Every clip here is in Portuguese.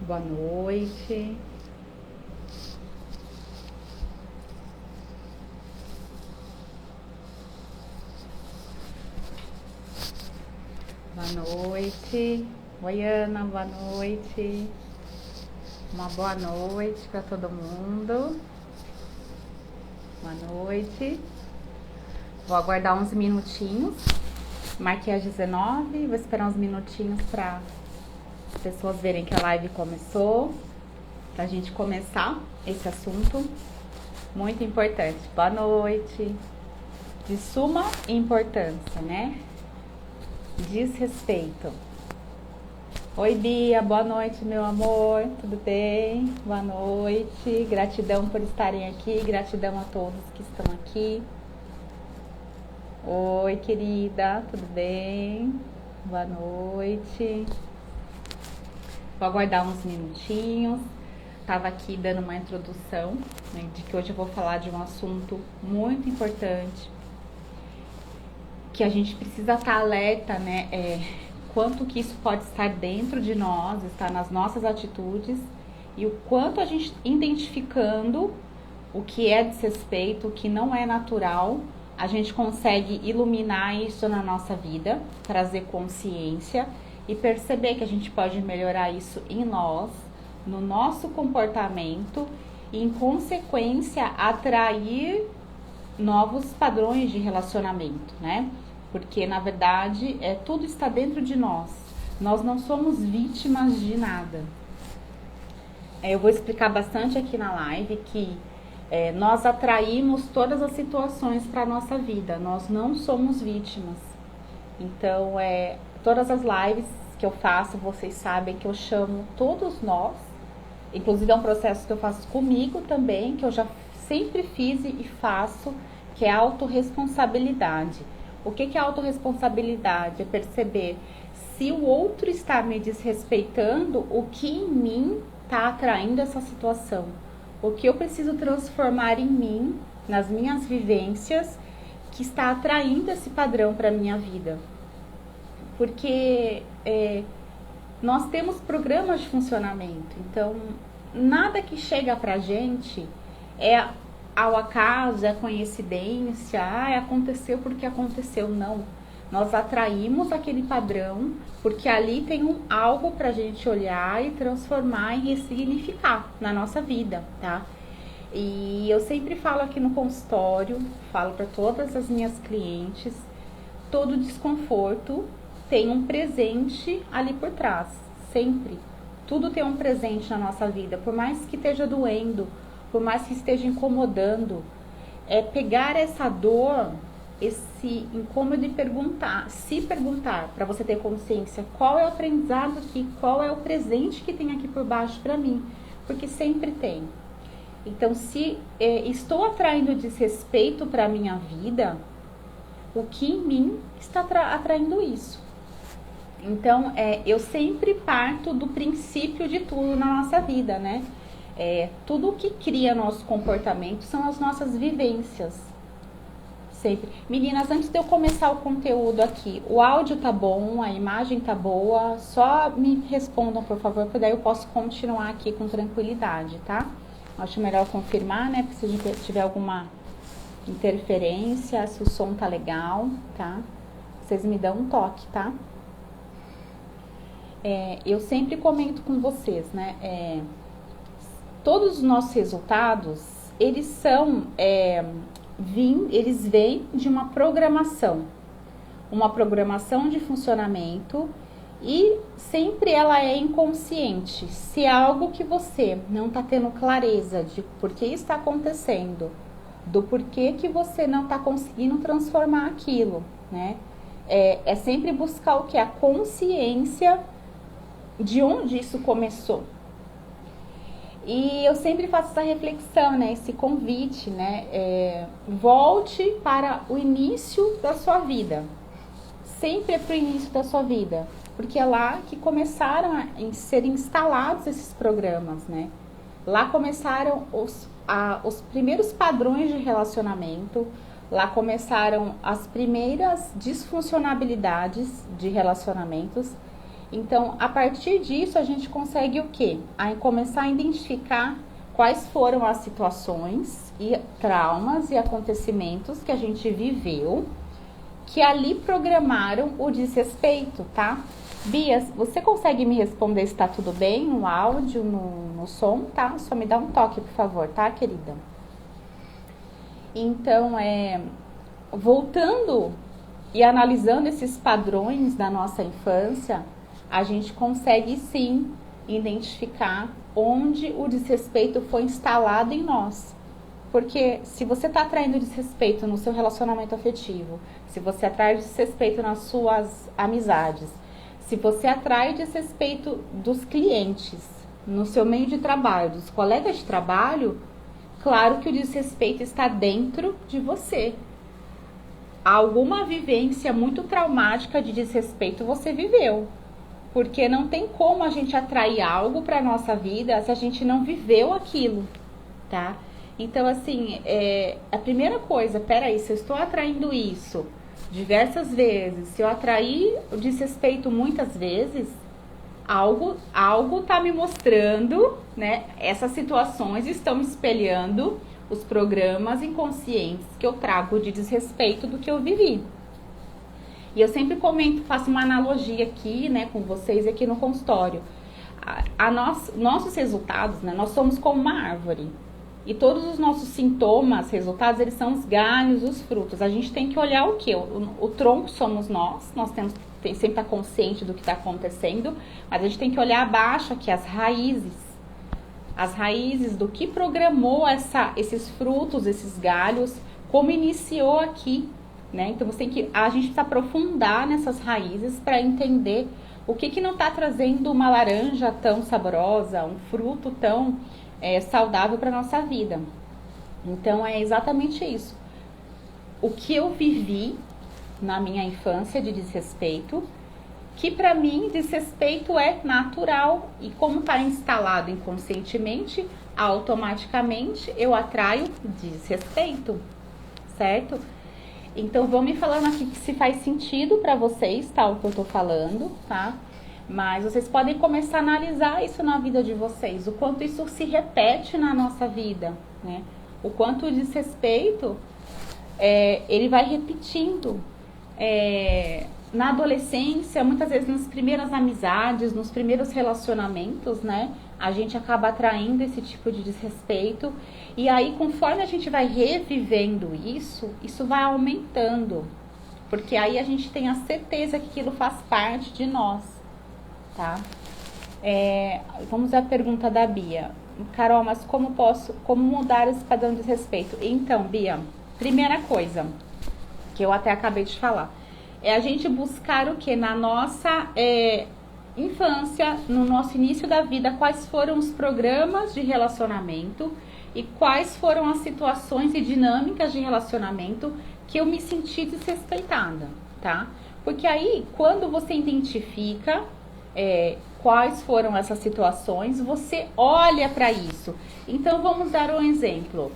Boa noite. Boa noite. Oi, Ana, boa noite. Uma boa noite para todo mundo. Boa noite. Vou aguardar uns minutinhos. Marquei às 19, vou esperar uns minutinhos para as pessoas verem que a live começou, para a gente começar esse assunto muito importante. Boa noite. De suma importância, né? Desrespeito. Oi, Bia, boa noite, meu amor, tudo bem? Boa noite, gratidão por estarem aqui, gratidão a todos que estão aqui. Oi, querida, tudo bem? Boa noite. Vou aguardar uns minutinhos. Tava aqui dando uma introdução, né, de que hoje eu vou falar de um assunto muito importante, que a gente precisa estar alerta, né? Quanto que isso pode estar dentro de nós, estar nas nossas atitudes, e o quanto a gente identificando o que é desrespeito, o que não é natural, a gente consegue iluminar isso na nossa vida, trazer consciência e perceber que a gente pode melhorar isso em nós, no nosso comportamento e, em consequência, atrair novos padrões de relacionamento, né? Porque, na verdade, tudo está dentro de nós. Nós não somos vítimas de nada. Eu vou explicar bastante aqui na live que nós atraímos todas as situações para a nossa vida. Nós não somos vítimas. Então, todas as lives que eu faço, vocês sabem que eu chamo todos nós. Inclusive, é um processo que eu faço comigo também, que eu já sempre fiz e faço, que é a autorresponsabilidade. O que é autorresponsabilidade? É perceber se o outro está me desrespeitando, o que em mim está atraindo essa situação. O que eu preciso transformar em mim, nas minhas vivências, que está atraindo esse padrão para a minha vida. Porque nós temos programas de funcionamento, então nada que chega pra gente é ao acaso, é coincidência, aconteceu porque aconteceu, não. Nós atraímos aquele padrão porque ali tem algo pra gente olhar e transformar e ressignificar na nossa vida, tá? E eu sempre falo aqui no consultório, falo para todas as minhas clientes, todo desconforto tem um presente ali por trás, sempre. Tudo tem um presente na nossa vida, por mais que esteja doendo, por mais que esteja incomodando, pegar essa dor, esse incômodo e se perguntar, para você ter consciência, qual é o aprendizado aqui, qual é o presente que tem aqui por baixo para mim, porque sempre tem. Então, se estou atraindo desrespeito para a minha vida, o que em mim está atraindo isso? Então, eu sempre parto do princípio de tudo na nossa vida, né? Tudo o que cria nosso comportamento são as nossas vivências. Sempre. Meninas, antes de eu começar o conteúdo aqui, o áudio tá bom, a imagem tá boa? Só me respondam, por favor, porque daí eu posso continuar aqui com tranquilidade, tá? Acho melhor confirmar, né? Porque se tiver alguma interferência, se o som tá legal, tá? Vocês me dão um toque, tá? Eu sempre comento com vocês, né? Todos os nossos resultados, eles são, eles vêm de uma programação de funcionamento, e sempre ela é inconsciente. Se é algo que você não está tendo clareza de por que está acontecendo, do porquê que você não está conseguindo transformar aquilo, né? É sempre buscar o que? A consciência de onde isso começou. E eu sempre faço essa reflexão, né? Esse convite, né? Volte para o início da sua vida. Sempre é para o início da sua vida. Porque é lá que começaram a ser instalados esses programas, né? Lá começaram os primeiros padrões de relacionamento. Lá começaram as primeiras disfuncionalidades de relacionamentos. Então, a partir disso, a gente consegue o quê? Aí começar a identificar quais foram as situações e traumas e acontecimentos que a gente viveu que ali programaram o desrespeito, tá? Bia, você consegue me responder se tá tudo bem no áudio, no som, tá? Só me dá um toque, por favor, tá, querida? Então, voltando e analisando esses padrões da nossa infância, a gente consegue sim identificar onde o desrespeito foi instalado em nós. Porque se você está atraindo desrespeito no seu relacionamento afetivo, se você atrai desrespeito nas suas amizades, se você atrai desrespeito dos clientes, no seu meio de trabalho, dos colegas de trabalho, claro que o desrespeito está dentro de você. Alguma vivência muito traumática de desrespeito você viveu. Porque não tem como a gente atrair algo para a nossa vida se a gente não viveu aquilo, tá? Então, assim, a primeira coisa, peraí, se eu estou atraindo isso diversas vezes, se eu atrair o desrespeito muitas vezes, algo tá me mostrando, né? Essas situações estão espelhando os programas inconscientes que eu trago de desrespeito do que eu vivi. E eu sempre comento, faço uma analogia aqui, né, com vocês aqui no consultório. Nossos resultados, né, nós somos como uma árvore. E todos os nossos sintomas, resultados, eles são os galhos, os frutos. A gente tem que olhar o quê? O tronco somos nós temos que sempre estar consciente do que está acontecendo, mas a gente tem que olhar abaixo aqui, as raízes do que programou esses frutos, esses galhos, como iniciou aqui, né? Então a gente precisa aprofundar nessas raízes para entender o que não está trazendo uma laranja tão saborosa, um fruto tão saudável para nossa vida. Então é exatamente isso. O que eu vivi na minha infância de desrespeito, que para mim desrespeito é natural e como está instalado inconscientemente, automaticamente eu atraio desrespeito, certo? Então vão me falando aqui que se faz sentido para vocês, tá, o que eu tô falando, tá? Mas vocês podem começar a analisar isso na vida de vocês, o quanto isso se repete na nossa vida, né? O quanto o desrespeito, ele vai repetindo. Na adolescência, muitas vezes nas primeiras amizades, nos primeiros relacionamentos, né? A gente acaba atraindo esse tipo de desrespeito. E aí, conforme a gente vai revivendo isso vai aumentando. Porque aí a gente tem a certeza que aquilo faz parte de nós, tá? Vamos à pergunta da Bia. Carol, mas como mudar esse padrão de desrespeito? Então, Bia, primeira coisa, que eu até acabei de falar, é a gente buscar o que? Na nossa infância, no nosso início da vida, quais foram os programas de relacionamento e quais foram as situações e dinâmicas de relacionamento que eu me senti desrespeitada, tá? Porque aí, quando você identifica quais foram essas situações, você olha para isso. Então, vamos dar um exemplo.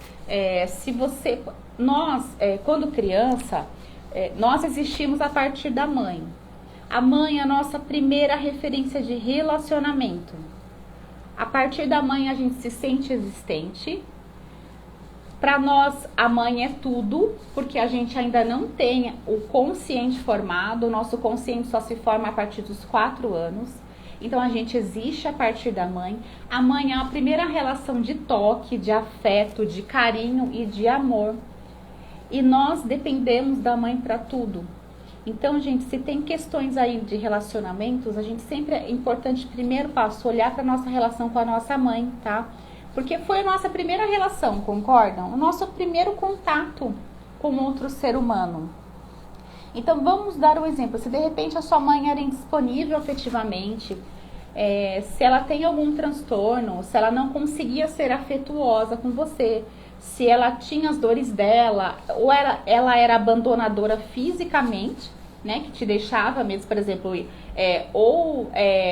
Quando criança, nós existimos a partir da mãe. A mãe é a nossa primeira referência de relacionamento. A partir da mãe a gente se sente existente. Para nós a mãe é tudo, porque a gente ainda não tem o consciente formado. O nosso consciente só se forma a partir dos 4 anos. Então a gente existe a partir da mãe. A mãe é a primeira relação de toque, de afeto, de carinho e de amor. E nós dependemos da mãe para tudo. Então, gente, se tem questões aí de relacionamentos, a gente sempre é importante, primeiro passo, olhar para nossa relação com a nossa mãe, tá? Porque foi a nossa primeira relação, concordam? O nosso primeiro contato com outro ser humano. Então, vamos dar um exemplo. Se de repente a sua mãe era indisponível afetivamente, se ela tem algum transtorno, se ela não conseguia ser afetuosa com você, se ela tinha as dores dela, ou ela era abandonadora fisicamente, né, que te deixava mesmo, por exemplo,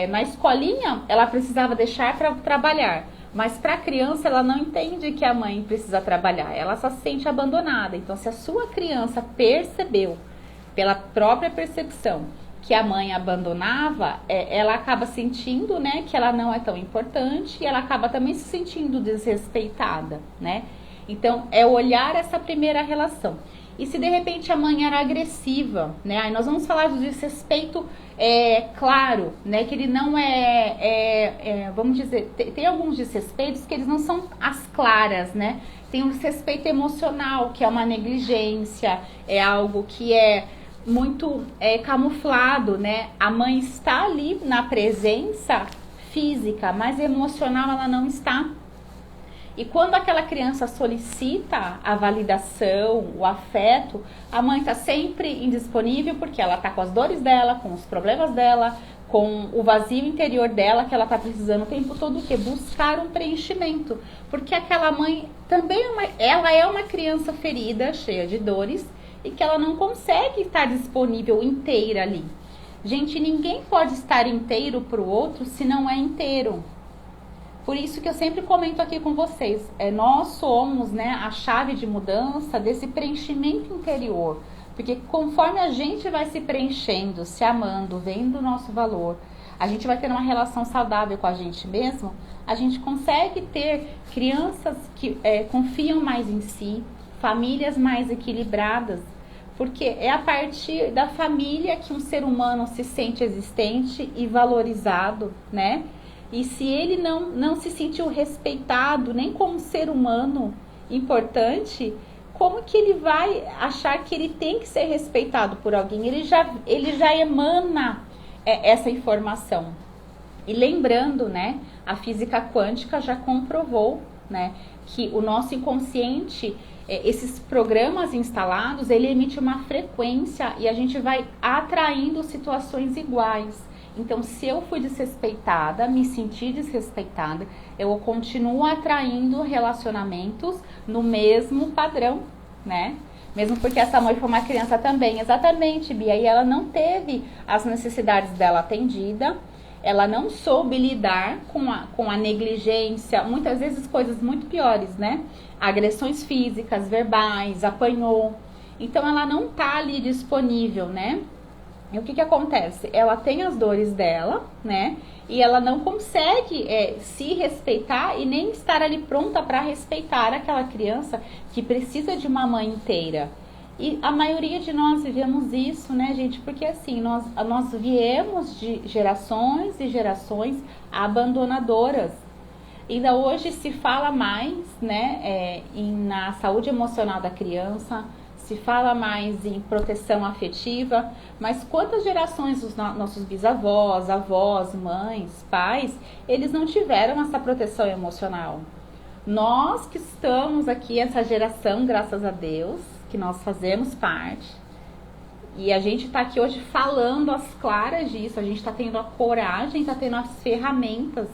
na escolinha ela precisava deixar para trabalhar, mas para a criança ela não entende que a mãe precisa trabalhar, ela só se sente abandonada. Então, se a sua criança percebeu, pela própria percepção, que a mãe abandonava, ela acaba sentindo, né, que ela não é tão importante e ela acaba também se sentindo desrespeitada, né? Então, é olhar essa primeira relação. E se de repente a mãe era agressiva, né? Aí nós vamos falar do desrespeito claro, né? Que ele não vamos dizer, tem alguns desrespeitos que eles não são as claras, né? Tem um desrespeito emocional, que é uma negligência, é algo que é muito camuflado, né? A mãe está ali na presença física, mas emocional ela não está. E quando aquela criança solicita a validação, o afeto, a mãe está sempre indisponível porque ela está com as dores dela, com os problemas dela, com o vazio interior dela, que ela está precisando o tempo todo, o quê? Buscar um preenchimento. Porque aquela mãe também ela é uma criança ferida, cheia de dores, e que ela não consegue estar disponível inteira ali. Gente, ninguém pode estar inteiro para o outro se não é inteiro. Por isso que eu sempre comento aqui com vocês, nós somos, né, a chave de mudança desse preenchimento interior. Porque conforme a gente vai se preenchendo, se amando, vendo o nosso valor, a gente vai ter uma relação saudável com a gente mesmo, a gente consegue ter crianças que confiam mais em si, famílias mais equilibradas, porque é a partir da família que um ser humano se sente existente e valorizado, né? E se ele não se sentiu respeitado nem como ser humano importante, como que ele vai achar que ele tem que ser respeitado por alguém? Ele já emana essa informação. E lembrando, né, a física quântica já comprovou, né, que o nosso inconsciente, esses programas instalados, ele emite uma frequência e a gente vai atraindo situações iguais. Então, se eu fui desrespeitada, me senti desrespeitada, eu continuo atraindo relacionamentos no mesmo padrão, né? Mesmo porque essa mãe foi uma criança também, exatamente, Bia, e ela não teve as necessidades dela atendida, ela não soube lidar com a negligência, muitas vezes coisas muito piores, né? Agressões físicas, verbais, apanhou. Então, ela não tá ali disponível, né? E o que acontece? Ela tem as dores dela, né? E ela não consegue se respeitar e nem estar ali pronta para respeitar aquela criança que precisa de uma mãe inteira. E a maioria de nós vivemos isso, né, gente? Porque assim, nós viemos de gerações e gerações abandonadoras. Ainda hoje se fala mais, né, na saúde emocional da criança, se fala mais em proteção afetiva, mas quantas gerações os nossos bisavós, avós, mães, pais, eles não tiveram essa proteção emocional? Nós que estamos aqui, essa geração, graças a Deus, que nós fazemos parte, e a gente está aqui hoje falando às claras disso, a gente está tendo a coragem, está tendo as ferramentas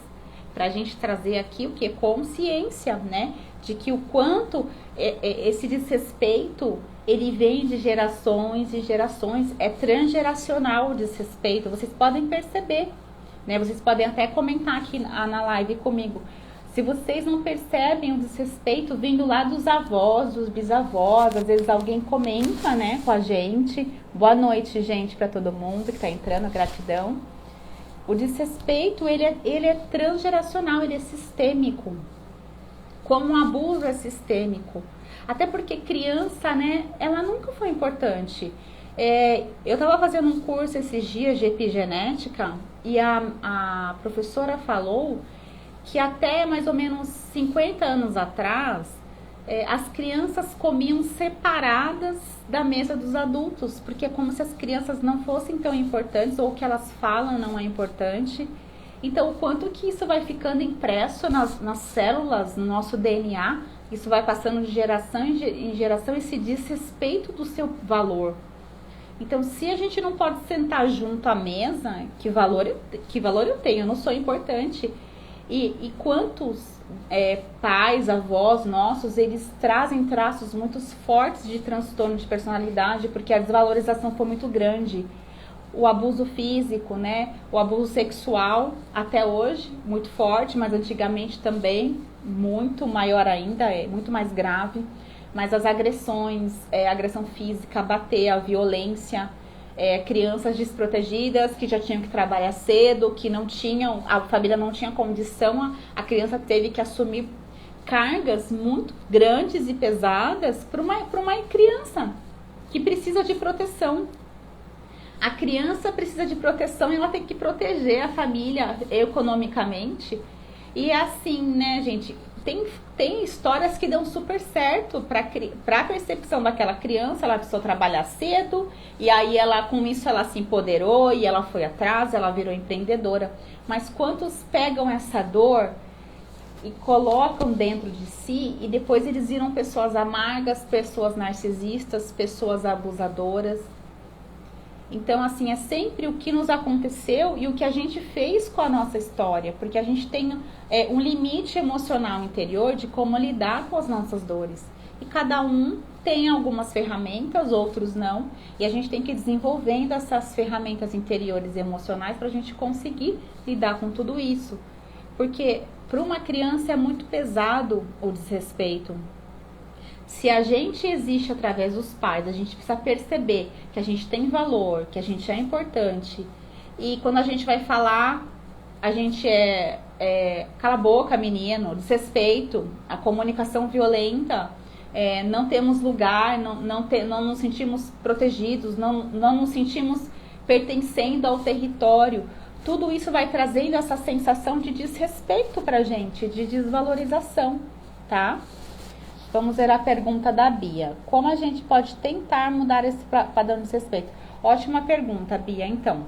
para a gente trazer aqui o que? Consciência, né? De que o quanto esse desrespeito, ele vem de gerações e gerações, é transgeracional o desrespeito, vocês podem perceber, né? Vocês podem até comentar aqui na live comigo, se vocês não percebem o desrespeito vindo lá dos avós, dos bisavós, às vezes alguém comenta, né, com a gente. Boa noite, gente, para todo mundo que está entrando, gratidão. O desrespeito, ele é transgeracional, ele é sistêmico. Como o abuso é sistêmico. Até porque criança, né, ela nunca foi importante. Eu estava fazendo um curso esses dias de epigenética e a professora falou que até mais ou menos 50 anos atrás, as crianças comiam separadas da mesa dos adultos, porque é como se as crianças não fossem tão importantes, ou o que elas falam não é importante. Então, o quanto que isso vai ficando impresso nas células, no nosso DNA, isso vai passando de geração em geração, esse desrespeito do seu valor. Então, se a gente não pode sentar junto à mesa, que valor eu tenho? Eu não sou importante. E quantos pais, avós nossos, eles trazem traços muito fortes de transtorno de personalidade, porque a desvalorização foi muito grande. O abuso físico, né? O abuso sexual, até hoje, muito forte, mas antigamente também, muito maior ainda, muito mais grave. Mas as agressões, agressão física, bater, a violência, crianças desprotegidas que já tinham que trabalhar cedo, que não tinham, a família não tinha condição, a criança teve que assumir cargas muito grandes e pesadas para uma criança que precisa de proteção. A criança precisa de proteção e ela tem que proteger a família economicamente. E é assim, né, gente? Tem histórias que dão super certo para a percepção daquela criança. Ela precisou trabalhar cedo e aí com isso ela se empoderou e ela foi atrás, ela virou empreendedora. Mas quantos pegam essa dor e colocam dentro de si e depois eles viram pessoas amargas, pessoas narcisistas, pessoas abusadoras? Então, assim, é sempre o que nos aconteceu e o que a gente fez com a nossa história, porque a gente tem um limite emocional interior de como lidar com as nossas dores. E cada um tem algumas ferramentas, outros não, e a gente tem que ir desenvolvendo essas ferramentas interiores emocionais para a gente conseguir lidar com tudo isso. Porque para uma criança é muito pesado o desrespeito. Se a gente existe através dos pais, a gente precisa perceber que a gente tem valor, que a gente é importante. E quando a gente vai falar, a gente cala a boca, menino, desrespeito, a comunicação violenta, não temos lugar, não nos sentimos protegidos, não nos sentimos pertencendo ao território. Tudo isso vai trazendo essa sensação de desrespeito pra gente, de desvalorização, tá? Vamos ver a pergunta da Bia. Como a gente pode tentar mudar esse padrão de desrespeito? Ótima pergunta, Bia. Então,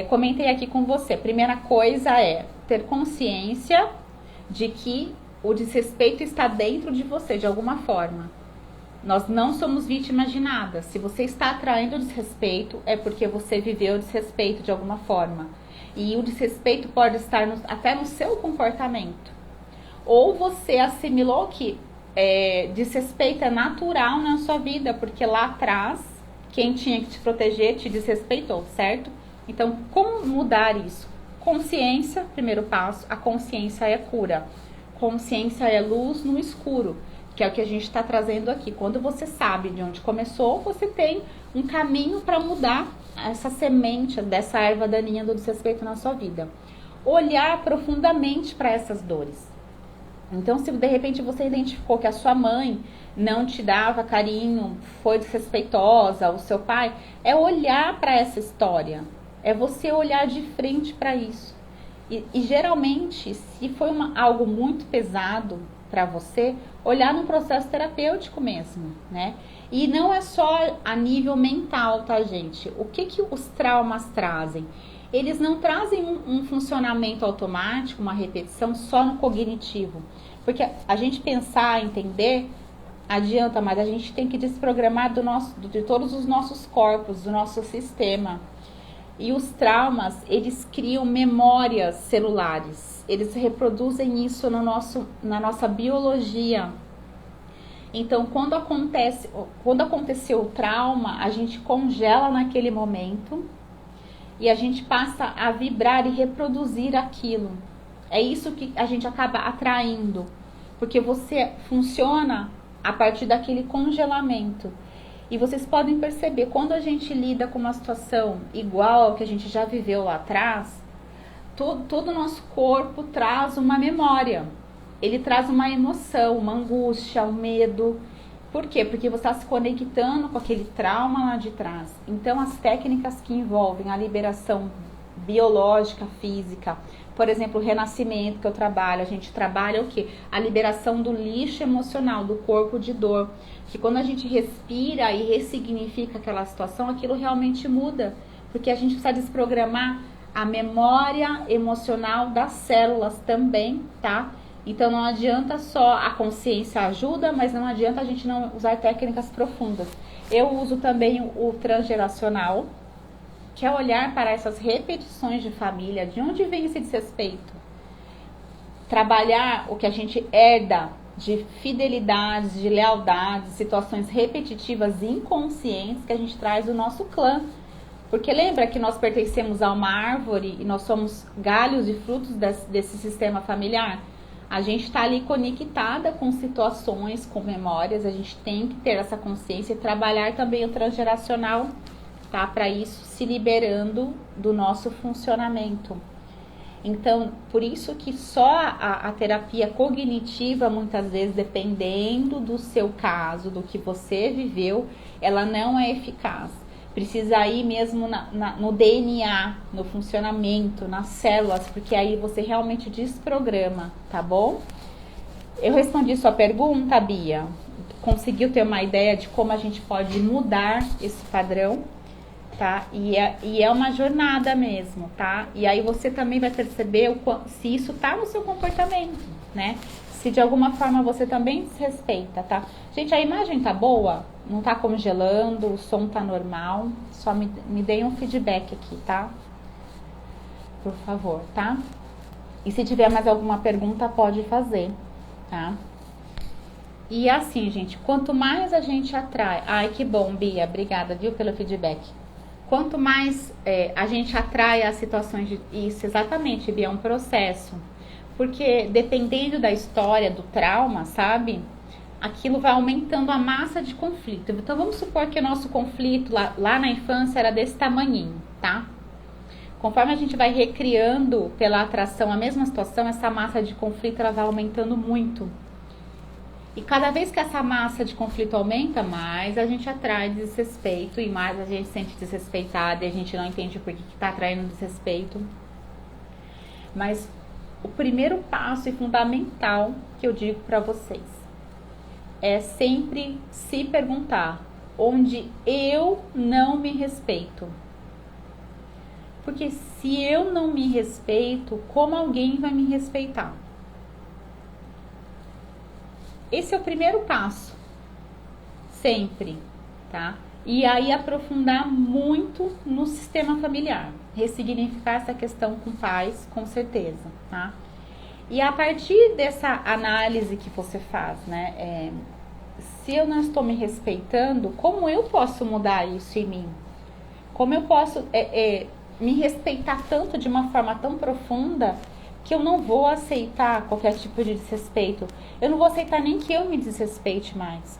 comentei aqui com você. Primeira coisa é ter consciência de que o desrespeito está dentro de você, de alguma forma. Nós não somos vítimas de nada. Se você está atraindo desrespeito, é porque você viveu desrespeito de alguma forma. E o desrespeito pode estar até no seu comportamento. Ou você assimilou que desrespeito é natural na sua vida, porque lá atrás, quem tinha que te proteger te desrespeitou, certo? Então, como mudar isso? Consciência, primeiro passo, a consciência é cura. Consciência é luz no escuro, que é o que a gente está trazendo aqui. Quando você sabe de onde começou, você tem um caminho para mudar essa semente dessa erva daninha do desrespeito na sua vida. Olhar profundamente para essas dores. Então, se de repente você identificou que a sua mãe não te dava carinho, foi desrespeitosa, o seu pai, é olhar para essa história, é você olhar de frente para isso. E geralmente, se foi algo muito pesado para você, olhar num processo terapêutico mesmo, né? E não é só a nível mental, tá, gente? O que os traumas trazem? Eles não trazem um funcionamento automático, uma repetição só no cognitivo. Porque a gente pensar, entender, adianta, mas a gente tem que desprogramar de todos os nossos corpos, do nosso sistema. E os traumas, eles criam memórias celulares. Eles reproduzem isso na nossa biologia. Então, quando aconteceu o trauma, a gente congela naquele momento e a gente passa a vibrar e reproduzir aquilo. É isso que a gente acaba atraindo, porque você funciona a partir daquele congelamento. E vocês podem perceber, quando a gente lida com uma situação igual ao que a gente já viveu lá atrás, todo o nosso corpo traz uma memória. Ele traz uma emoção, uma angústia, um medo. Por quê? Porque você está se conectando com aquele trauma lá de trás. Então, as técnicas que envolvem a liberação biológica, física, por exemplo, o renascimento que eu trabalho, a gente trabalha o quê? A liberação do lixo emocional, do corpo de dor. Que quando a gente respira e ressignifica aquela situação, aquilo realmente muda. Porque a gente precisa desprogramar a memória emocional das células também, tá? Então não adianta só a consciência ajuda, mas não adianta a gente não usar técnicas profundas. Eu uso também o transgeracional, que é olhar para essas repetições de família, de onde vem esse desrespeito. Trabalhar o que a gente herda de fidelidades, de lealdades, situações repetitivas inconscientes que a gente traz do nosso clã. Porque lembra que nós pertencemos a uma árvore e nós somos galhos e frutos desse sistema familiar? A gente está ali conectada com situações, com memórias, a gente tem que ter essa consciência e trabalhar também o transgeracional tá? Para isso se liberando do nosso funcionamento. Então, por isso que só a terapia cognitiva, muitas vezes, dependendo do seu caso, do que você viveu, ela não é eficaz. Precisa ir mesmo no DNA, no funcionamento, nas células, porque aí você realmente desprograma, tá bom? Eu respondi sua pergunta, Bia. Conseguiu ter uma ideia de como a gente pode mudar esse padrão? Tá? E é uma jornada mesmo, tá? E aí você também vai perceber se isso tá no seu comportamento, né? Se de alguma forma você também desrespeita, tá? Gente, a imagem tá boa? Não tá congelando, o som tá normal? Só me deem um feedback aqui, tá? Por favor, tá? E se tiver mais alguma pergunta, pode fazer, tá? E assim, gente, quanto mais a gente atrai... Ai, que bom, Bia, obrigada, viu, pelo feedback. Quanto mais a gente atrai as situações de... Isso, exatamente, Bia, é um processo. Porque dependendo da história, do trauma, sabe? Aquilo vai aumentando a massa de conflito. Então, vamos supor que o nosso conflito lá na infância era desse tamanhinho, tá? Conforme a gente vai recriando pela atração a mesma situação, essa massa de conflito ela vai aumentando muito. E cada vez que essa massa de conflito aumenta, mais a gente atrai desrespeito e mais a gente se sente desrespeitada e a gente não entende por que está atraindo desrespeito. Mas o primeiro passo e fundamental que eu digo para vocês é sempre se perguntar onde eu não me respeito. Porque se eu não me respeito, como alguém vai me respeitar? Esse é o primeiro passo, sempre, tá? E aí aprofundar muito no sistema familiar, ressignificar essa questão com pais, com certeza, tá? E a partir dessa análise que você faz, né, se eu não estou me respeitando, como eu posso mudar isso em mim? Como eu posso me respeitar tanto de uma forma tão profunda que eu não vou aceitar qualquer tipo de desrespeito. Eu não vou aceitar nem que eu me desrespeite mais.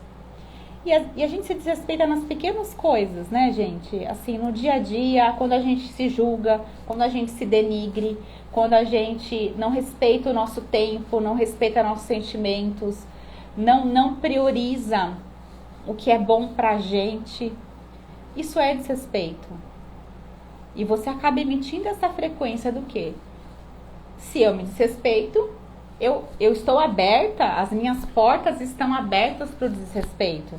E a gente se desrespeita nas pequenas coisas, né, gente? Assim, no dia a dia, quando a gente se julga, quando a gente se denigre, quando a gente não respeita o nosso tempo, não respeita nossos sentimentos, não prioriza o que é bom pra gente. Isso é desrespeito. E você acaba emitindo essa frequência do quê? Se eu me desrespeito, eu estou aberta, as minhas portas estão abertas para o desrespeito.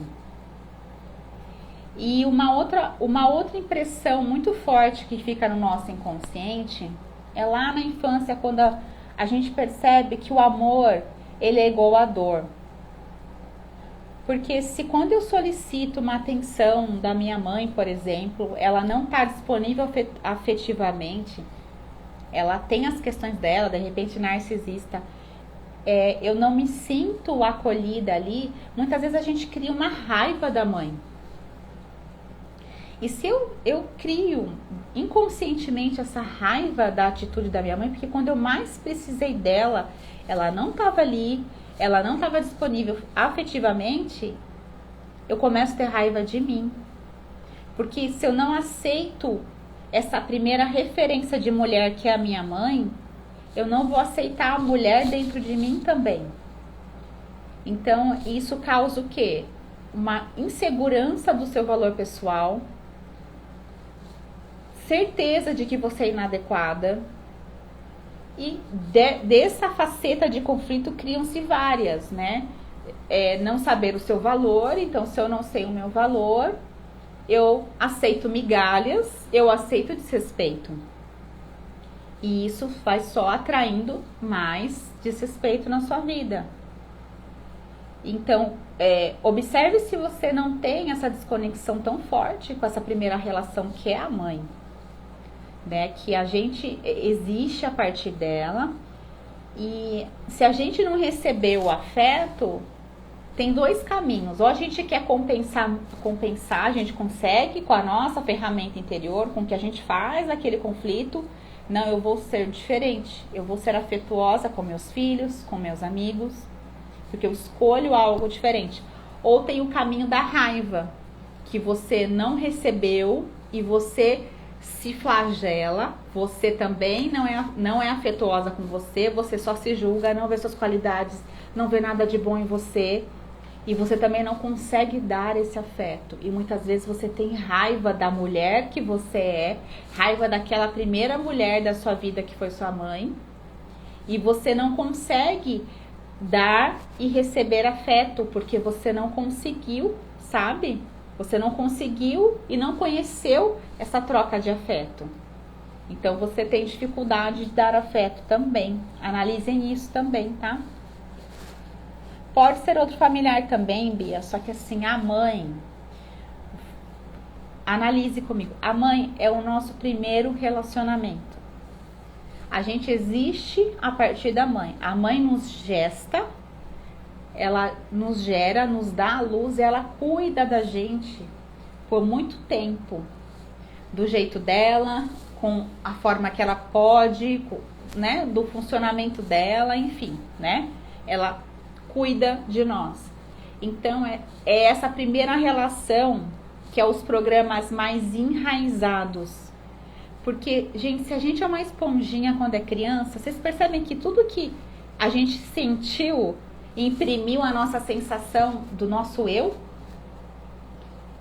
E uma outra impressão muito forte que fica no nosso inconsciente é lá na infância, quando a gente percebe que o amor, ele é igual à dor. Porque se quando eu solicito uma atenção da minha mãe, por exemplo, ela não está disponível afetivamente, ela tem as questões dela, de repente narcisista, eu não me sinto acolhida ali, muitas vezes a gente cria uma raiva da mãe. E se eu crio inconscientemente essa raiva da atitude da minha mãe, porque quando eu mais precisei dela, ela não estava ali, ela não estava disponível afetivamente, eu começo a ter raiva de mim. Porque se eu não aceito essa primeira referência de mulher que é a minha mãe, eu não vou aceitar a mulher dentro de mim também. Então, isso causa o quê? Uma insegurança do seu valor pessoal, certeza de que você é inadequada, e dessa faceta de conflito criam-se várias, né? Não saber o seu valor, então se eu não sei o meu valor, eu aceito migalhas, eu aceito desrespeito. E isso vai só atraindo mais desrespeito na sua vida. Então, observe se você não tem essa desconexão tão forte com essa primeira relação que é a mãe. Né? Que a gente existe a partir dela. E se a gente não receber o afeto, tem dois caminhos. Ou a gente quer compensar, a gente consegue com a nossa ferramenta interior, com o que a gente faz aquele conflito. Não, eu vou ser diferente. Eu vou ser afetuosa com meus filhos, com meus amigos, porque eu escolho algo diferente. Ou tem o caminho da raiva, que você não recebeu e você se flagela, você também não é afetuosa com você, você só se julga, não vê suas qualidades, não vê nada de bom em você, e você também não consegue dar esse afeto. E muitas vezes você tem raiva da mulher que você é, raiva daquela primeira mulher da sua vida que foi sua mãe, e você não consegue dar e receber afeto, porque você não conseguiu, sabe? Você não conseguiu e não conheceu essa troca de afeto. Então você tem dificuldade de dar afeto também. Analisem isso também, tá? Pode ser outro familiar também, Bia, só que assim, a mãe, analise comigo, a mãe é o nosso primeiro relacionamento. A gente existe a partir da mãe. A mãe nos gesta, ela nos gera, nos dá a luz, ela cuida da gente por muito tempo, do jeito dela, com a forma que ela pode, né, do funcionamento dela, enfim, né? Ela cuida de nós. Então é essa primeira relação que é os programas mais enraizados. Porque, gente, se a gente é uma esponjinha quando é criança, vocês percebem que tudo que a gente sentiu imprimiu a nossa sensação do nosso eu?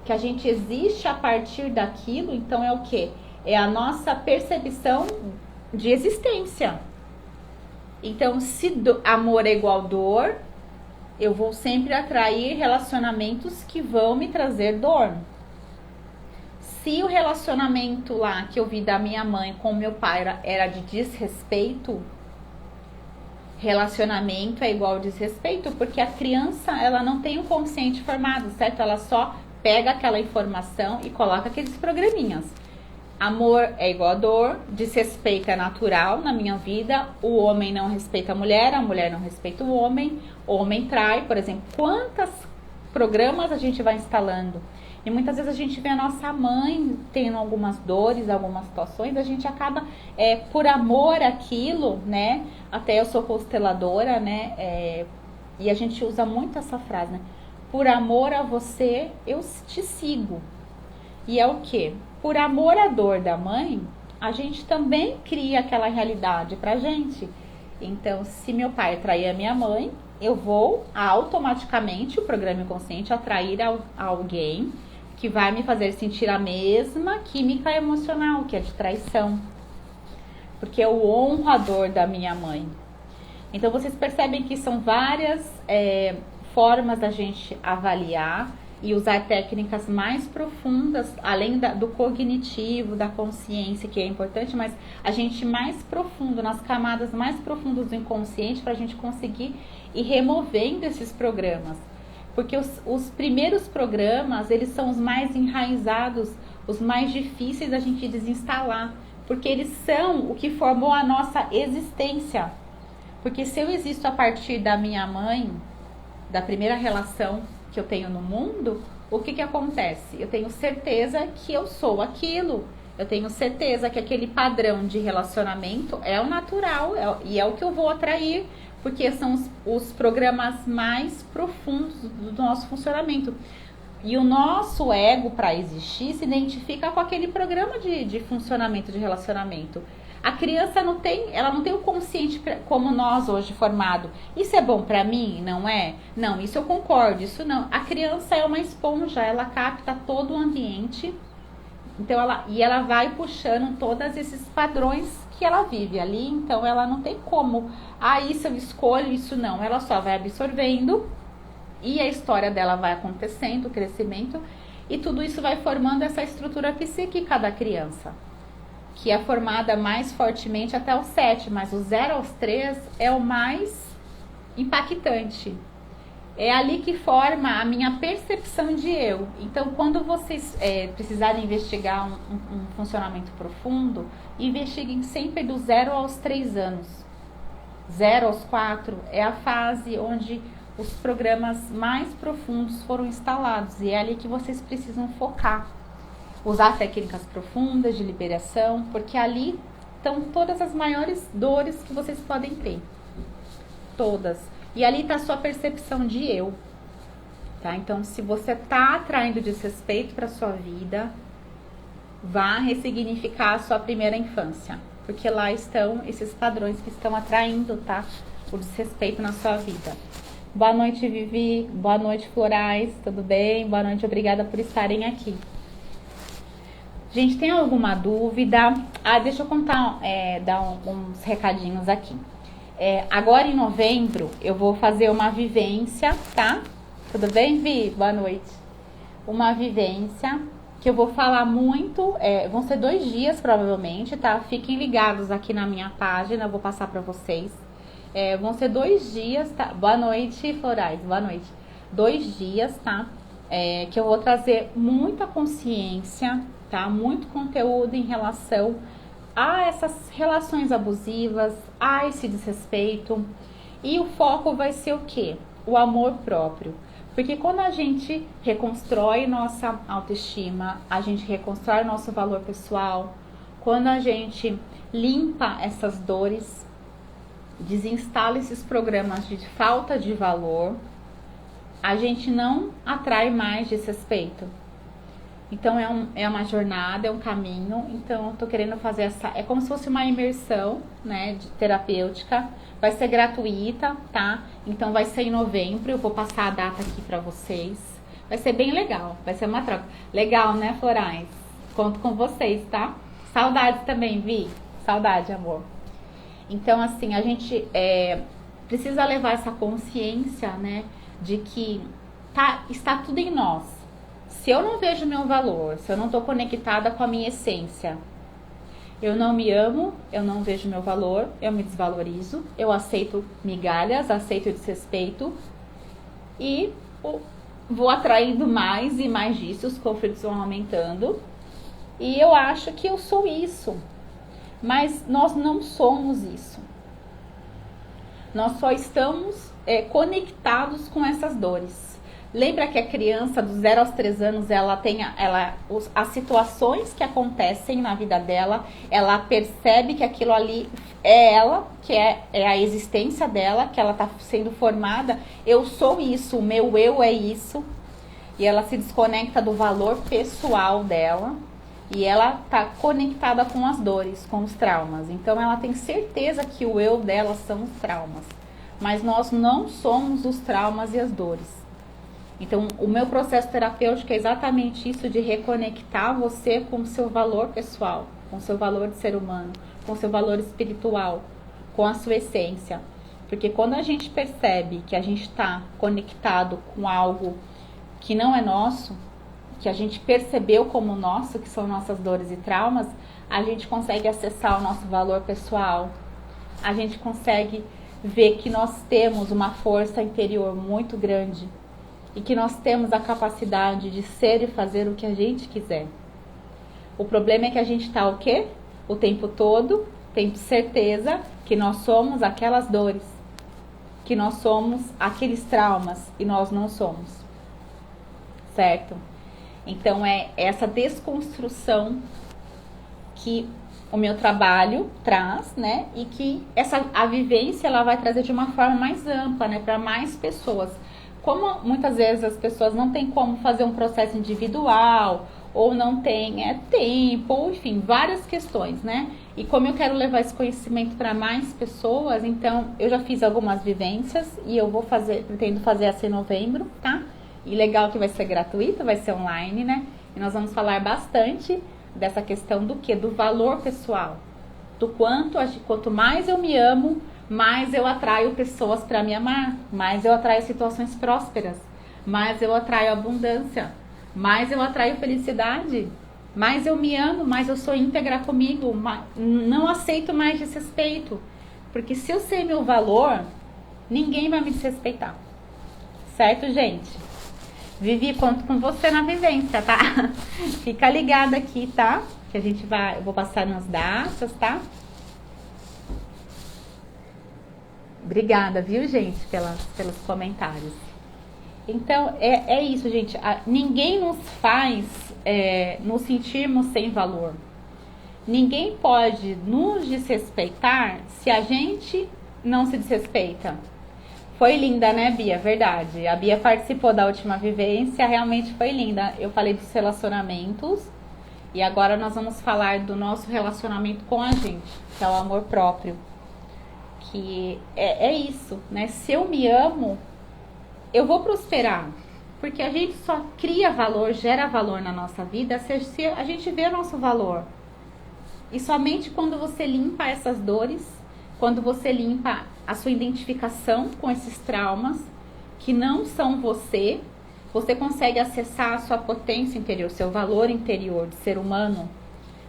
Que a gente existe a partir daquilo, então é o quê? É a nossa percepção de existência. Então, se amor é igual dor, eu vou sempre atrair relacionamentos que vão me trazer dor. Se o relacionamento lá que eu vi da minha mãe com meu pai era de desrespeito, relacionamento é igual desrespeito, porque a criança, ela não tem o consciente formado, certo? Ela só pega aquela informação e coloca aqueles programinhas. Amor é igual a dor, desrespeito é natural na minha vida, o homem não respeita a mulher não respeita o homem trai, por exemplo. Quantos programas a gente vai instalando? E muitas vezes a gente vê a nossa mãe tendo algumas dores, algumas situações, a gente acaba, por amor àquilo, né? Até eu sou consteladora, né? E a gente usa muito essa frase, né? Por amor a você, eu te sigo. E é o quê? Por amor à dor da mãe, a gente também cria aquela realidade pra gente. Então, se meu pai trair a minha mãe, eu vou automaticamente, o programa inconsciente, atrair alguém que vai me fazer sentir a mesma química emocional, que é de traição. Porque eu honro a dor da minha mãe. Então, vocês percebem que são várias formas da gente avaliar e usar técnicas mais profundas, além do cognitivo, da consciência, que é importante, mas a gente mais profundo, nas camadas mais profundas do inconsciente, para a gente conseguir ir removendo esses programas. Porque os primeiros programas, eles são os mais enraizados, os mais difíceis da gente desinstalar, porque eles são o que formou a nossa existência. Porque se eu existo a partir da minha mãe, da primeira relação que eu tenho no mundo, o que acontece? Eu tenho certeza que eu sou aquilo. Eu tenho certeza que aquele padrão de relacionamento é o natural e é o que eu vou atrair, porque são os programas mais profundos do nosso funcionamento. E o nosso ego, para existir, se identifica com aquele programa de funcionamento, de relacionamento. A criança não tem o consciente como nós hoje formado. Isso é bom pra mim? Não é? Não, isso eu concordo, isso não. A criança é uma esponja, ela capta todo o ambiente. Então ela vai puxando todos esses padrões que ela vive ali. Então ela não tem como, isso eu escolho, isso não. Ela só vai absorvendo e a história dela vai acontecendo, o crescimento. E tudo isso vai formando essa estrutura psíquica da criança, que é formada mais fortemente até os 7, mas o 0 aos 3 é o mais impactante. É ali que forma a minha percepção de eu. Então, quando vocês precisarem investigar um funcionamento profundo, investiguem sempre do 0 aos 3 anos. 0 aos 4 é a fase onde os programas mais profundos foram instalados. E é ali que vocês precisam focar. Usar técnicas profundas de liberação, porque ali estão todas as maiores dores que vocês podem ter. Todas. E ali está a sua percepção de eu. Tá? Então, se você está atraindo desrespeito para sua vida, vá ressignificar a sua primeira infância, porque lá estão esses padrões que estão atraindo, tá? O desrespeito na sua vida. Boa noite, Vivi. Boa noite, Florais. Tudo bem? Boa noite, obrigada por estarem aqui. Gente, tem alguma dúvida? Deixa eu contar, dar uns recadinhos aqui. Agora em novembro eu vou fazer uma vivência, tá? Tudo bem, Vi? Boa noite. Uma vivência que eu vou falar muito, vão ser 2 dias provavelmente, tá? Fiquem ligados aqui na minha página, eu vou passar pra vocês. Vão ser 2 dias, tá? Boa noite, Florais, boa noite. 2 dias, tá? Que eu vou trazer muita consciência, tá? Muito conteúdo em relação a essas relações abusivas, a esse desrespeito. E o foco vai ser o quê? O amor próprio. Porque quando a gente reconstrói nossa autoestima, a gente reconstrói nosso valor pessoal, quando a gente limpa essas dores, desinstala esses programas de falta de valor, a gente não atrai mais desrespeito. Então é uma jornada, é um caminho. Então eu tô querendo fazer é como se fosse uma imersão, né, terapêutica. Vai ser gratuita, tá? Então vai ser em novembro, eu vou passar a data aqui pra vocês. Vai ser bem legal, vai ser uma troca. Legal, né, Florais? Conto com vocês, tá? Saudades também, Vi. Saudade, amor. Então, assim, a gente precisa levar essa consciência, né, de que está tudo em nós. Se eu não vejo meu valor, se eu não estou conectada com a minha essência, eu não me amo, eu não vejo meu valor, eu me desvalorizo, eu aceito migalhas, aceito desrespeito e vou atraindo mais e mais disso, os conflitos vão aumentando e eu acho que eu sou isso, mas nós não somos isso. Nós só estamos conectados com essas dores. Lembra que a criança dos 0 aos 3 anos, ela tem as situações que acontecem na vida dela, ela percebe que aquilo ali é ela, que é a existência dela, que ela está sendo formada. Eu sou isso, o meu eu é isso. E ela se desconecta do valor pessoal dela. E ela está conectada com as dores, com os traumas. Então ela tem certeza que o eu dela são os traumas. Mas nós não somos os traumas e as dores. Então, o meu processo terapêutico é exatamente isso, de reconectar você com o seu valor pessoal, com o seu valor de ser humano, com o seu valor espiritual, com a sua essência. Porque quando a gente percebe que a gente está conectado com algo que não é nosso, que a gente percebeu como nosso, que são nossas dores e traumas, a gente consegue acessar o nosso valor pessoal, a gente consegue ver que nós temos uma força interior muito grande, e que nós temos a capacidade de ser e fazer o que a gente quiser. O problema é que a gente está o quê? O tempo todo tendo certeza que nós somos aquelas dores, que nós somos aqueles traumas e nós não somos. Certo? Então é essa desconstrução que o meu trabalho traz, né? E que a vivência ela vai trazer de uma forma mais ampla, né? Para mais pessoas. Como muitas vezes as pessoas não têm como fazer um processo individual, ou não tem tempo, ou enfim, várias questões, né? E como eu quero levar esse conhecimento para mais pessoas, então eu já fiz algumas vivências e eu pretendo fazer essa em novembro, tá? E legal que vai ser gratuito, vai ser online, né? E nós vamos falar bastante dessa questão do quê? Do valor pessoal. Do quanto mais eu me amo, mais eu atraio pessoas para me amar, mais eu atraio situações prósperas, mais eu atraio abundância, mais eu atraio felicidade, mais eu me amo, mais eu sou íntegra comigo, não aceito mais desrespeito, porque se eu sei meu valor, ninguém vai me desrespeitar, certo, gente? Vivi, conto com você na vivência, tá? Fica ligada aqui, tá? Que eu vou passar nas datas, tá? Obrigada, viu, gente, pelos comentários. Então, é isso, gente. Ninguém nos faz nos sentirmos sem valor. Ninguém pode nos desrespeitar se a gente não se desrespeita. Foi linda, né, Bia? Verdade. A Bia participou da última vivência, realmente foi linda. Eu falei dos relacionamentos E agora nós vamos falar do nosso relacionamento com a gente, que é o amor próprio. Que é isso, né? Se eu me amo, eu vou prosperar. Porque a gente só cria valor, gera valor na nossa vida se a gente vê o nosso valor. E somente quando você limpa essas dores, quando você limpa a sua identificação com esses traumas, que não são você, você consegue acessar a sua potência interior, o seu valor interior de ser humano,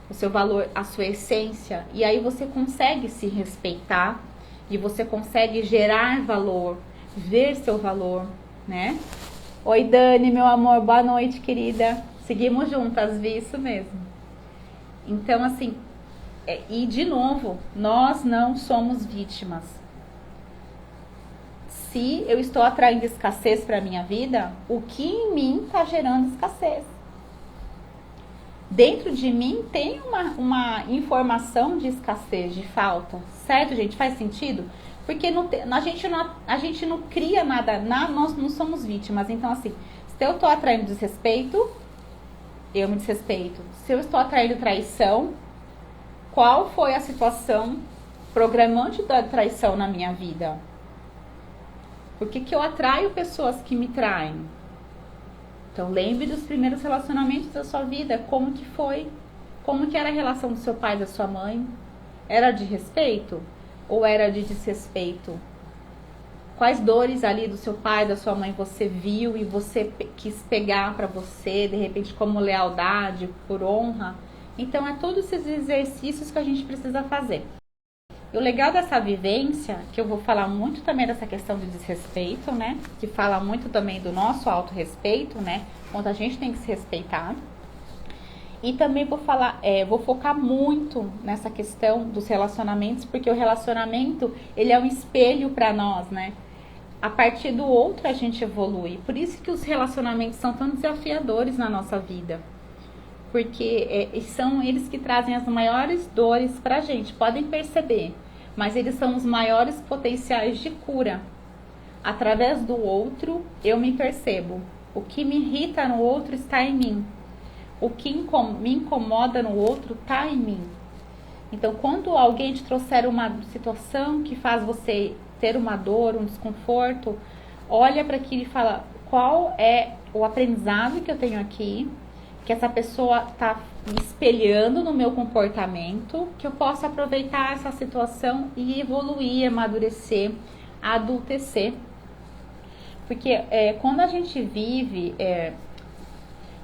o seu valor, a sua essência. E aí você consegue se respeitar e você consegue gerar valor, ver seu valor, né? Oi, Dani, meu amor, boa noite, querida. Seguimos juntas, vi isso mesmo. Então, assim, e de novo, nós não somos vítimas. Se eu estou atraindo escassez para a minha vida, o que em mim está gerando escassez? Dentro de mim tem uma informação de escassez, de falta. Certo, gente? Faz sentido? Porque a gente não cria nada, nós não somos vítimas. Então, assim, se eu estou atraindo desrespeito, eu me desrespeito. Se eu estou atraindo traição, qual foi a situação programante da traição na minha vida? Por que eu atraio pessoas que me traem? Então, lembre dos primeiros relacionamentos da sua vida. Como que foi? Como que era a relação do seu pai e da sua mãe? Era de respeito? Ou era de desrespeito? Quais dores ali do seu pai, da sua mãe você viu e você quis pegar para você, de repente como lealdade, por honra? Então, é todos esses exercícios que a gente precisa fazer. E o legal dessa vivência, que eu vou falar muito também dessa questão de desrespeito, né? Que fala muito também do nosso autorrespeito, né? Quando a gente tem que se respeitar. E também vou focar muito nessa questão dos relacionamentos, porque o relacionamento, ele é um espelho para nós, né? A partir do outro a gente evolui. Por isso que os relacionamentos são tão desafiadores na nossa vida. Porque são eles que trazem as maiores dores pra gente, podem perceber, mas eles são os maiores potenciais de cura. Através do outro, eu me percebo. O que me irrita no outro está em mim. O que me incomoda no outro está em mim. Então, quando alguém te trouxer uma situação que faz você ter uma dor, um desconforto, olha para aquilo e fala, qual é o aprendizado que eu tenho aqui, que essa pessoa está me espelhando no meu comportamento, que eu possa aproveitar essa situação e evoluir, amadurecer, adultecer. Porque quando a gente vive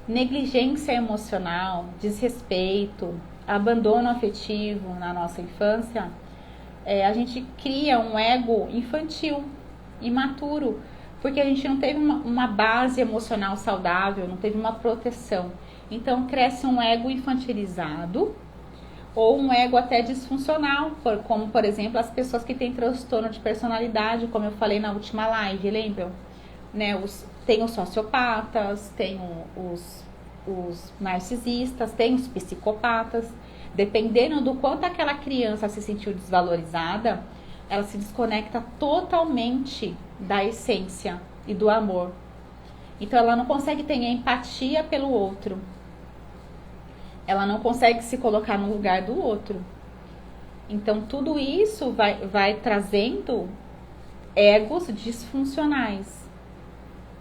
negligência emocional, desrespeito, abandono afetivo na nossa infância, a gente cria um ego infantil, imaturo, porque a gente não teve uma base emocional saudável, não teve uma proteção. Então, cresce um ego infantilizado ou um ego até disfuncional, como, por exemplo, as pessoas que têm transtorno de personalidade, como eu falei na última live, lembram? Né? Tem os sociopatas, tem os narcisistas, tem os psicopatas. Dependendo do quanto aquela criança se sentiu desvalorizada, ela se desconecta totalmente da essência e do amor. Então, ela não consegue ter empatia pelo outro. Ela não consegue se colocar no lugar do outro. Então, tudo isso vai trazendo egos disfuncionais.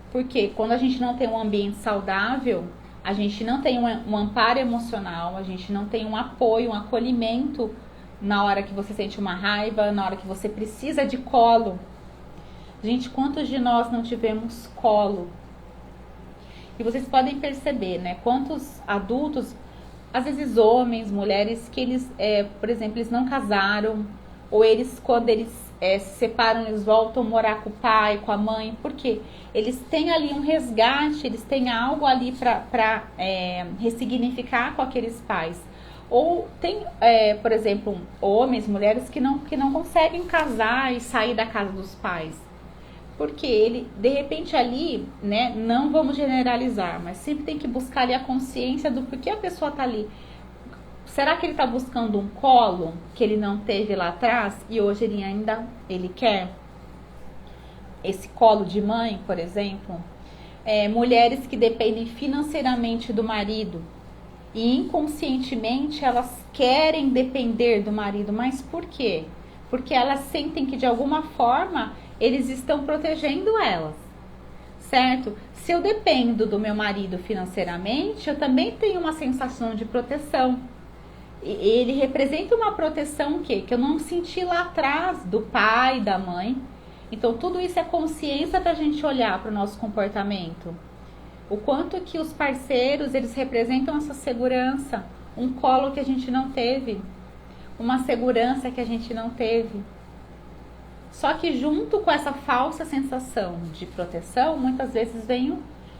Porque quando a gente não tem um ambiente saudável, a gente não tem um amparo emocional, a gente não tem um apoio, um acolhimento na hora que você sente uma raiva, na hora que você precisa de colo. Gente, quantos de nós não tivemos colo? E vocês podem perceber, né? Quantos adultos, às vezes homens, mulheres, que eles, por exemplo, eles não casaram, ou eles, quando eles se separam, eles voltam a morar com o pai, com a mãe. Por quê? Eles têm ali um resgate, eles têm algo ali para ressignificar com aqueles pais. Ou tem, por exemplo, homens, mulheres que não conseguem casar e sair da casa dos pais. Porque ele, de repente ali, né, não vamos generalizar, mas sempre tem que buscar ali a consciência do porquê a pessoa tá ali. Será que ele tá buscando um colo que ele não teve lá atrás e hoje ele quer? Esse colo de mãe, por exemplo. Mulheres que dependem financeiramente do marido E inconscientemente elas querem depender do marido, mas por quê? Porque elas sentem que de alguma forma eles estão protegendo elas, certo? Se eu dependo do meu marido financeiramente, eu também tenho uma sensação de proteção. Ele representa uma proteção que eu não senti lá atrás do pai, da mãe. Então tudo isso é consciência para a gente olhar para o nosso comportamento. O quanto que os parceiros, eles representam essa segurança, um colo que a gente não teve, uma segurança que a gente não teve. Só que junto com essa falsa sensação de proteção, muitas vezes vem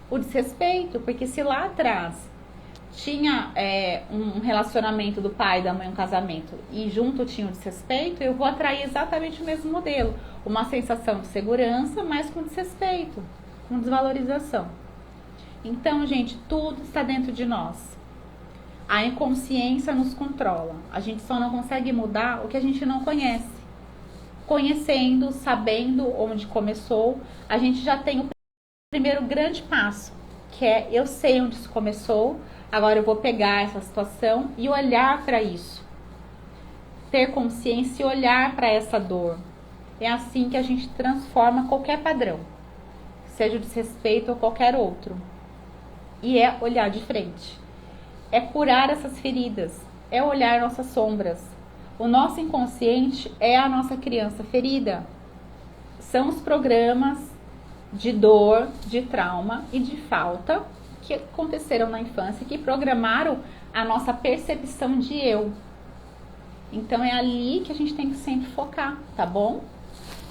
o desrespeito, porque se lá atrás tinha um relacionamento do pai, da mãe, um casamento, e junto tinha o desrespeito, eu vou atrair exatamente o mesmo modelo. Uma sensação de segurança, mas com desrespeito, com desvalorização. Então, gente, tudo está dentro de nós. A inconsciência nos controla. A gente só não consegue mudar o que a gente não conhece. Conhecendo, sabendo onde começou, a gente já tem o primeiro grande passo, que é eu sei onde isso começou, agora eu vou pegar essa situação e olhar para isso. Ter consciência e olhar para essa dor. É assim que a gente transforma qualquer padrão, seja o desrespeito ou qualquer outro. E é olhar de frente. É curar essas feridas. É olhar nossas sombras. O nosso inconsciente é a nossa criança ferida. São os programas de dor, de trauma e de falta que aconteceram na infância, que programaram a nossa percepção de eu. Então é ali que a gente tem que sempre focar, tá bom?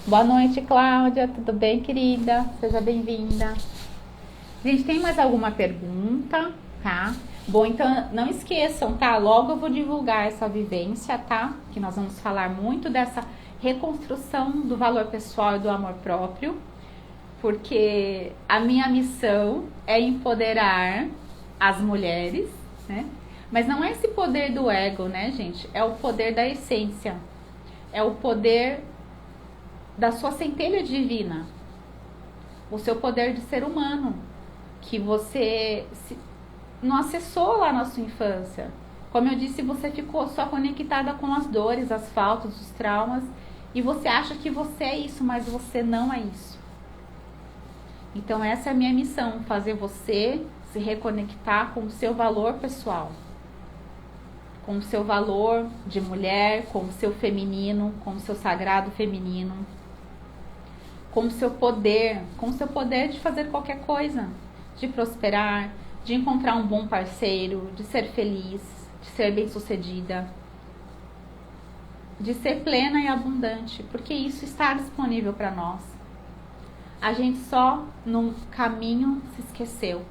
Boa noite, Cláudia. Tudo bem, querida? Seja bem-vinda. Gente, tem mais alguma pergunta, tá? Bom, então não esqueçam, tá? Logo eu vou divulgar essa vivência, tá? Que nós vamos falar muito dessa reconstrução do valor pessoal e do amor próprio, porque a minha missão é empoderar as mulheres, né? Mas não é esse poder do ego, né, gente? É o poder da essência. É o poder da sua centelha divina. O seu poder de ser humano, que você não acessou lá na sua infância. Como eu disse, você ficou só conectada com as dores, as faltas, os traumas, e você acha que você é isso, mas você não é isso. Então essa é a minha missão, fazer você se reconectar com o seu valor pessoal, com o seu valor de mulher, com o seu feminino, com o seu sagrado feminino, com o seu poder de fazer qualquer coisa, de prosperar, de encontrar um bom parceiro, de ser feliz, de ser bem-sucedida, de ser plena e abundante, porque isso está disponível para nós. A gente só no caminho se esqueceu.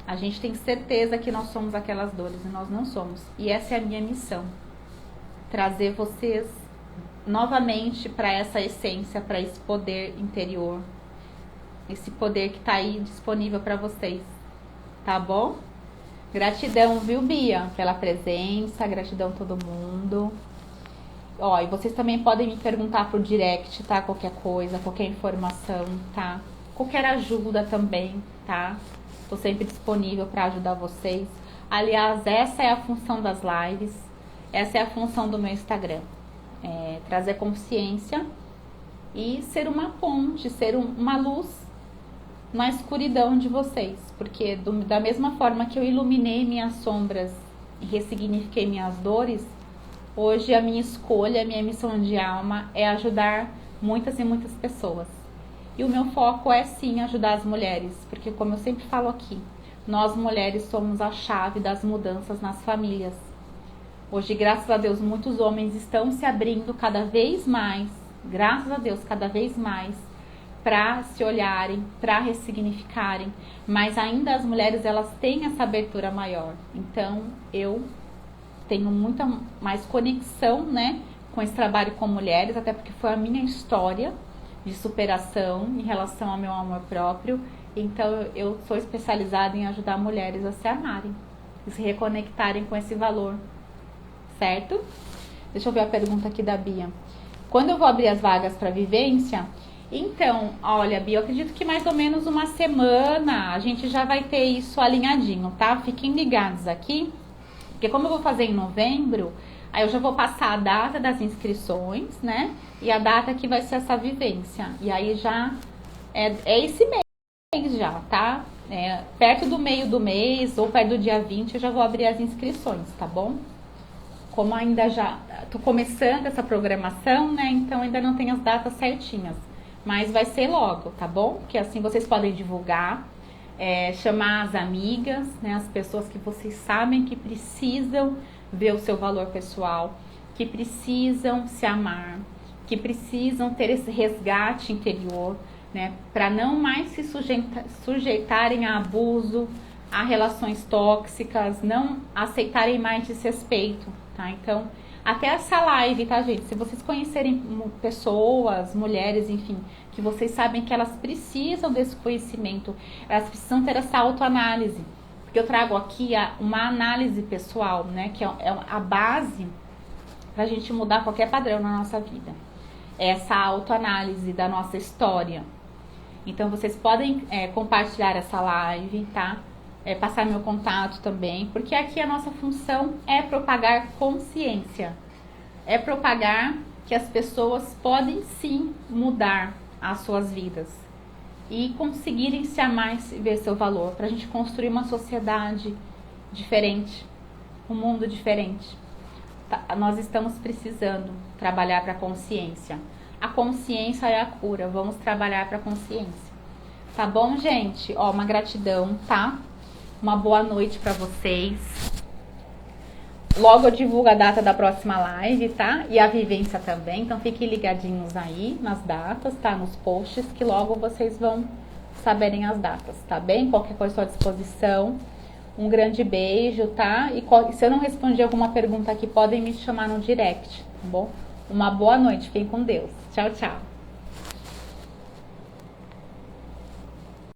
A gente tem certeza que nós somos aquelas dores e nós não somos. E essa é a minha missão, trazer vocês novamente para essa essência, para esse poder interior, esse poder que está aí disponível para vocês, tá bom? Gratidão, viu, Bia, pela presença, gratidão a todo mundo. Ó, e vocês também podem me perguntar por direct, tá? Qualquer coisa, qualquer informação, tá? Qualquer ajuda também, tá? Tô sempre disponível para ajudar vocês. Aliás, essa é a função das lives, essa é a função do meu Instagram. Trazer consciência e ser uma ponte, ser uma luz na escuridão de vocês, porque da mesma forma que eu iluminei minhas sombras e ressignifiquei minhas dores, hoje a minha escolha, a minha missão de alma é ajudar muitas e muitas pessoas. E o meu foco é sim ajudar as mulheres, porque como eu sempre falo aqui, nós mulheres somos a chave das mudanças nas famílias. Hoje, graças a Deus, muitos homens estão se abrindo cada vez mais, graças a Deus, cada vez mais, para se olharem, para ressignificarem, mas ainda as mulheres, elas têm essa abertura maior. Então, eu tenho muita mais conexão, né, com esse trabalho com mulheres, até porque foi a minha história de superação em relação ao meu amor próprio. Então, eu sou especializada em ajudar mulheres a se amarem e se reconectarem com esse valor. Certo? Deixa eu ver a pergunta aqui da Bia. Quando eu vou abrir as vagas para vivência, Então, olha, Bia, eu acredito que mais ou menos uma semana a gente já vai ter isso alinhadinho, tá? Fiquem ligados aqui, porque como eu vou fazer em novembro, aí eu já vou passar a data das inscrições, né? E a data que vai ser essa vivência. E aí já é esse mês já, tá? Perto do meio do mês ou perto do dia 20 eu já vou abrir as inscrições, tá bom? Como ainda já tô começando essa programação, né? Então ainda não tem as datas certinhas. Mas vai ser logo, tá bom? Que assim vocês podem divulgar, chamar as amigas, né? As pessoas que vocês sabem que precisam ver o seu valor pessoal, que precisam se amar, que precisam ter esse resgate interior, né? Para não mais se sujeitarem a abuso, a relações tóxicas, não aceitarem mais desrespeito, tá? Então, até essa live, tá, gente? Se vocês conhecerem pessoas, mulheres, enfim, que vocês sabem que elas precisam desse conhecimento, elas precisam ter essa autoanálise. Porque eu trago aqui uma análise pessoal, né? Que é a base pra gente mudar qualquer padrão na nossa vida. Essa autoanálise da nossa história. Então, vocês podem compartilhar essa live, tá? Passar meu contato também, porque aqui a nossa função é propagar consciência, é propagar que as pessoas podem sim mudar as suas vidas e conseguirem se amar e ver seu valor, para a gente construir uma sociedade diferente, um mundo diferente. Nós estamos precisando trabalhar para a consciência. A consciência é a cura, vamos trabalhar para a consciência. Tá bom, gente? Ó, uma gratidão, tá? Uma boa noite pra vocês. Logo eu divulgo a data da próxima live, tá? E a vivência também. Então fiquem ligadinhos aí nas datas, tá? Nos posts, que logo vocês vão saberem as datas, tá bem? Qualquer coisa estou à disposição. Um grande beijo, tá? E se eu não respondi alguma pergunta aqui, podem me chamar no direct, tá bom? Uma boa noite, fiquem com Deus. Tchau, tchau.